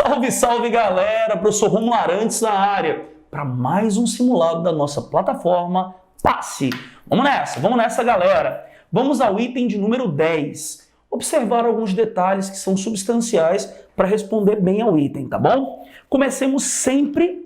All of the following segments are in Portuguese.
Salve, salve galera, professor Romulo Arantes na área, para mais um simulado da nossa plataforma Passe. Vamos nessa galera. Vamos ao item de número 10. Observar alguns detalhes que são substanciais para responder bem ao item, tá bom? Comecemos sempre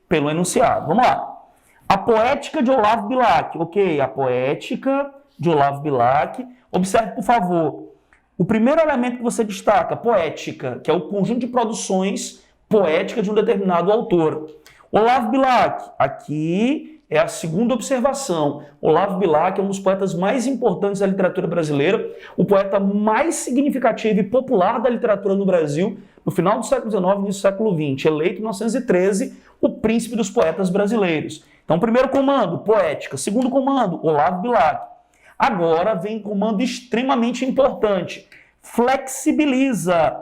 pelo enunciado. Vamos lá. A poética de Olavo Bilac. Ok, a poética de Olavo Bilac. Observe, por favor. O primeiro elemento que você destaca, poética, que é o conjunto de produções poéticas de um determinado autor. Olavo Bilac, aqui é a segunda observação. Olavo Bilac é um dos poetas mais importantes da literatura brasileira, o poeta mais significativo e popular da literatura no Brasil, no final do século XIX e início do século XX, eleito em 1913, o príncipe dos poetas brasileiros. Então, primeiro comando, poética. Segundo comando, Olavo Bilac. Agora vem um comando extremamente importante. Flexibiliza.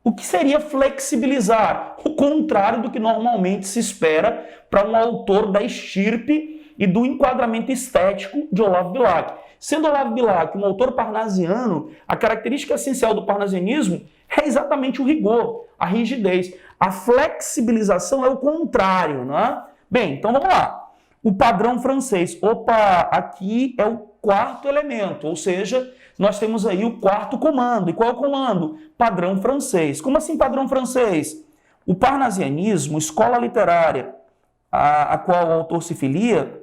O que seria flexibilizar? O contrário do que normalmente se espera para um autor da estirpe e do enquadramento estético de Olavo Bilac. Sendo Olavo Bilac um autor parnasiano, a característica essencial do parnasianismo é exatamente o rigor, a rigidez. A flexibilização é o contrário, não é? Bem, então vamos lá. O padrão francês. Opa, aqui é o quarto elemento, ou seja, nós temos aí o quarto comando. E qual é o comando? Padrão francês. Como assim padrão francês? O parnasianismo, escola literária a qual o autor se filia,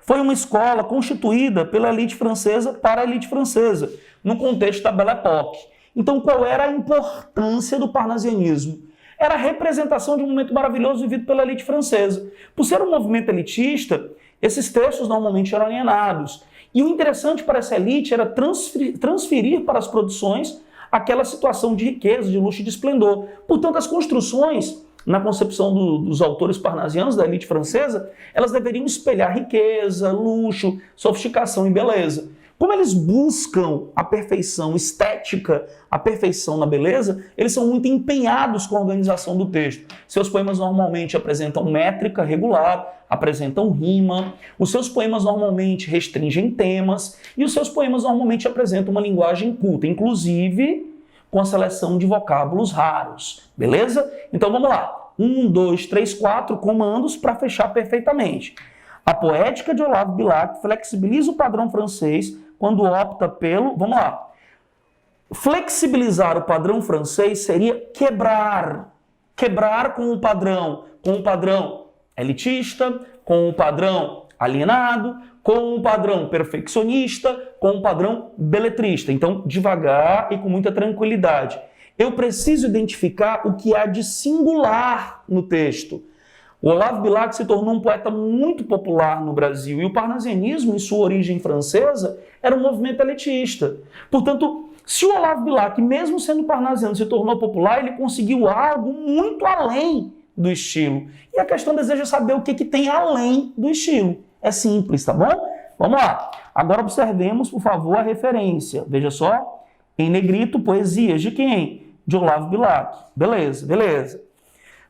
foi uma escola constituída pela elite francesa para a elite francesa, no contexto da Belle Époque. Então, qual era a importância do parnasianismo? Era a representação de um momento maravilhoso vivido pela elite francesa. Por ser um movimento elitista, esses textos normalmente eram alienados. E o interessante para essa elite era transferir para as produções aquela situação de riqueza, de luxo e de esplendor. Portanto, as construções, na concepção dos autores parnasianos, da elite francesa, elas deveriam espelhar riqueza, luxo, sofisticação e beleza. Como eles buscam a perfeição estética, a perfeição na beleza, eles são muito empenhados com a organização do texto. Seus poemas normalmente apresentam métrica regular, apresentam rima, os seus poemas normalmente restringem temas e os seus poemas normalmente apresentam uma linguagem culta, inclusive com a seleção de vocábulos raros. Beleza? Então vamos lá. 1, 2, 3, 4 comandos para fechar perfeitamente. A poética de Olavo Bilac flexibiliza o padrão francês quando opta pelo... Vamos lá. Flexibilizar o padrão francês seria quebrar. Quebrar com o padrão elitista, com o padrão alienado, com o padrão perfeccionista, com o padrão beletrista. Então, devagar e com muita tranquilidade. Eu preciso identificar o que há de singular no texto. O Olavo Bilac se tornou um poeta muito popular no Brasil e o parnasianismo, em sua origem francesa, era um movimento elitista. Portanto, se o Olavo Bilac, mesmo sendo parnasiano, se tornou popular, ele conseguiu algo muito além do estilo. E a questão deseja saber o que tem além do estilo. É simples, tá bom? Vamos lá. Agora observemos, por favor, a referência. Veja só. Em negrito, poesias de quem? De Olavo Bilac. Beleza.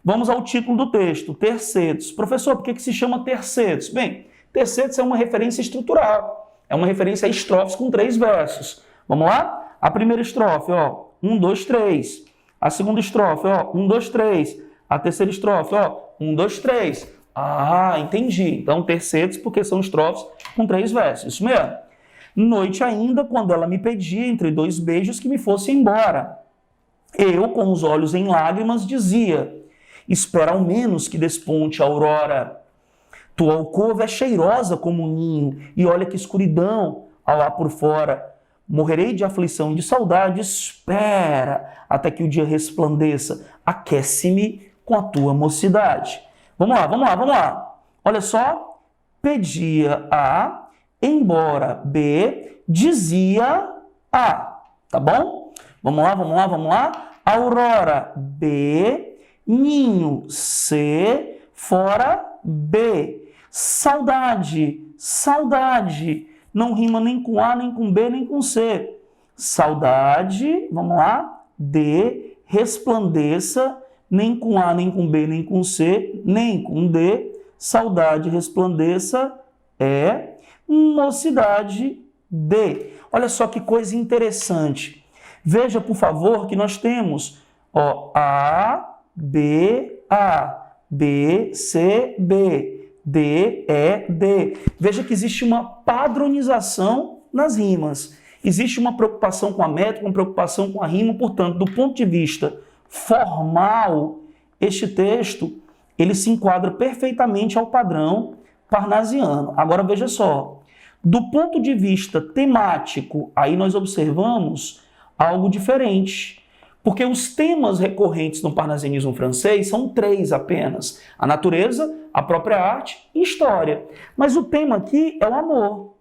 Vamos ao título do texto, tercetos. Professor, por que se chama tercetos? Bem, tercetos é uma referência estrutural. É uma referência a estrofes com 3 versos. Vamos lá? A primeira estrofe, 1, 2, 3. A segunda estrofe, 1, 2, 3. A terceira estrofe, 1, 2, 3. Ah, entendi. Então, tercetos porque são estrofes com 3 versos. Isso mesmo. Noite ainda, quando ela me pedia, entre 2 beijos, que me fosse embora. Eu, com os olhos em lágrimas, dizia: espera ao menos que desponte a aurora. Tua alcova é cheirosa como um ninho, e olha que escuridão ao lá por fora. Morrerei de aflição e de saudade, espera até que o dia resplandeça. Aquece-me com a tua mocidade. Vamos lá. Olha só. Pedia A, embora B, dizia A. Tá bom? Vamos lá. Aurora B, ninho C, fora B. Saudade. Não rima nem com A, nem com B, nem com C. Saudade, vamos lá. D, resplandeça, nem com A, nem com B, nem com C, nem com D. Saudade, resplandeça, é. Mocidade, D. Olha só que coisa interessante. Veja, por favor, que nós temos Ó, A, B, A, B, C, B, D, E, D. Veja que existe uma padronização nas rimas. Existe uma preocupação com a métrica, uma preocupação com a rima, portanto, do ponto de vista formal, este texto ele se enquadra perfeitamente ao padrão parnasiano. Agora veja só, do ponto de vista temático, aí nós observamos algo diferente. Porque os temas recorrentes no parnasianismo francês são 3 apenas: a natureza, a própria arte e história. Mas o tema aqui é o amor.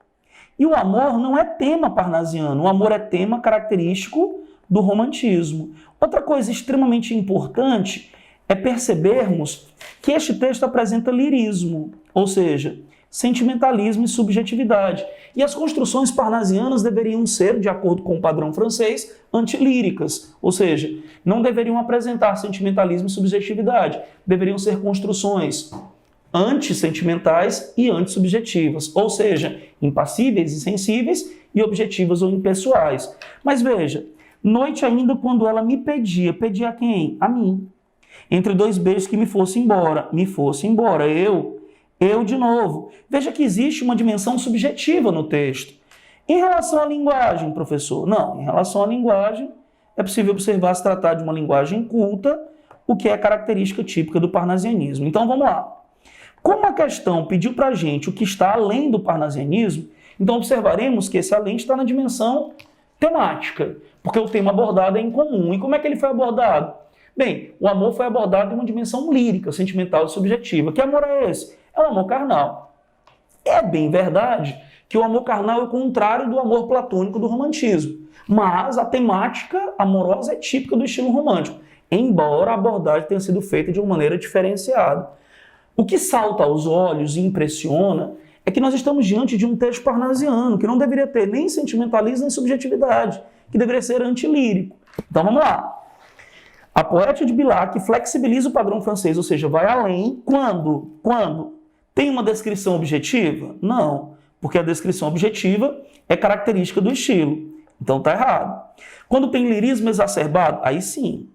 E o amor não é tema parnasiano, o amor é tema característico do romantismo. Outra coisa extremamente importante é percebermos que este texto apresenta lirismo, ou seja, sentimentalismo e subjetividade. E as construções parnasianas deveriam ser, de acordo com o padrão francês, antilíricas, ou seja, não deveriam apresentar sentimentalismo e subjetividade, deveriam ser construções antissentimentais e antissubjetivas, ou seja, impassíveis e sensíveis e objetivas ou impessoais. Mas veja, noite ainda quando ela me pedia a quem? A mim. Entre 2 beijos que me fosse embora, eu de novo. Veja que existe uma dimensão subjetiva no texto. Em relação à linguagem, professor? Não, em relação à linguagem, é possível observar se tratar de uma linguagem culta, o que é característica típica do parnasianismo. Então vamos lá. Como a questão pediu para a gente o que está além do parnasianismo, então observaremos que esse além está na dimensão temática, porque o tema abordado é incomum. E como é que ele foi abordado? Bem, o amor foi abordado em uma dimensão lírica, sentimental e subjetiva. Que amor é esse? É o amor carnal. É bem verdade que o amor carnal é o contrário do amor platônico do romantismo, mas a temática amorosa é típica do estilo romântico, embora a abordagem tenha sido feita de uma maneira diferenciada. O que salta aos olhos e impressiona é que nós estamos diante de um texto parnasiano, que não deveria ter nem sentimentalismo nem subjetividade, que deveria ser antilírico. Então vamos lá. A poética de Bilac flexibiliza o padrão francês, ou seja, vai além. Quando? Tem uma descrição objetiva? Não, porque a descrição objetiva é característica do estilo. Então está errado. Quando tem lirismo exacerbado? Aí sim.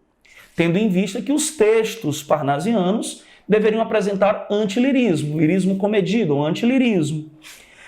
Tendo em vista que os textos parnasianos deveriam apresentar antilirismo, lirismo comedido ou antilirismo.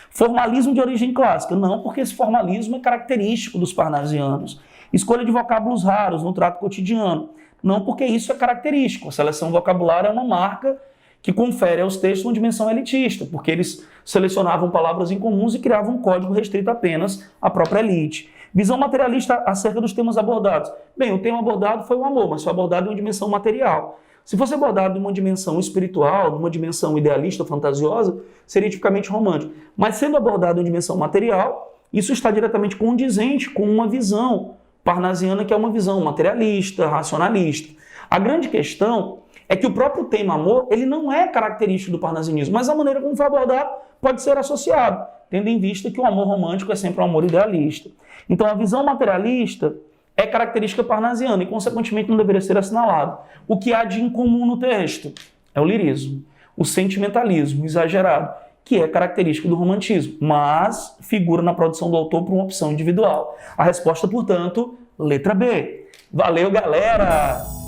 Formalismo de origem clássica? Não, porque esse formalismo é característico dos parnasianos. Escolha de vocábulos raros no trato cotidiano? Não, porque isso é característico. A seleção vocabular é uma marca que confere aos textos uma dimensão elitista, porque eles selecionavam palavras incomuns e criavam um código restrito apenas à própria elite. Visão materialista acerca dos temas abordados. Bem, o tema abordado foi o amor, mas foi abordado em uma dimensão material. Se fosse abordado em uma dimensão espiritual, numa dimensão idealista, fantasiosa, seria tipicamente romântico. Mas sendo abordado em dimensão material, isso está diretamente condizente com uma visão parnasiana que é uma visão materialista, racionalista. A grande questão é que o próprio tema amor, ele não é característico do parnasianismo, mas a maneira como foi abordado pode ser associado, tendo em vista que o amor romântico é sempre um amor idealista. Então a visão materialista é característica parnasiana e, consequentemente, não deveria ser assinalado. O que há de incomum no texto é o lirismo, o sentimentalismo exagerado, que é característica do romantismo, mas figura na produção do autor por uma opção individual. A resposta, portanto, letra B. Valeu, galera!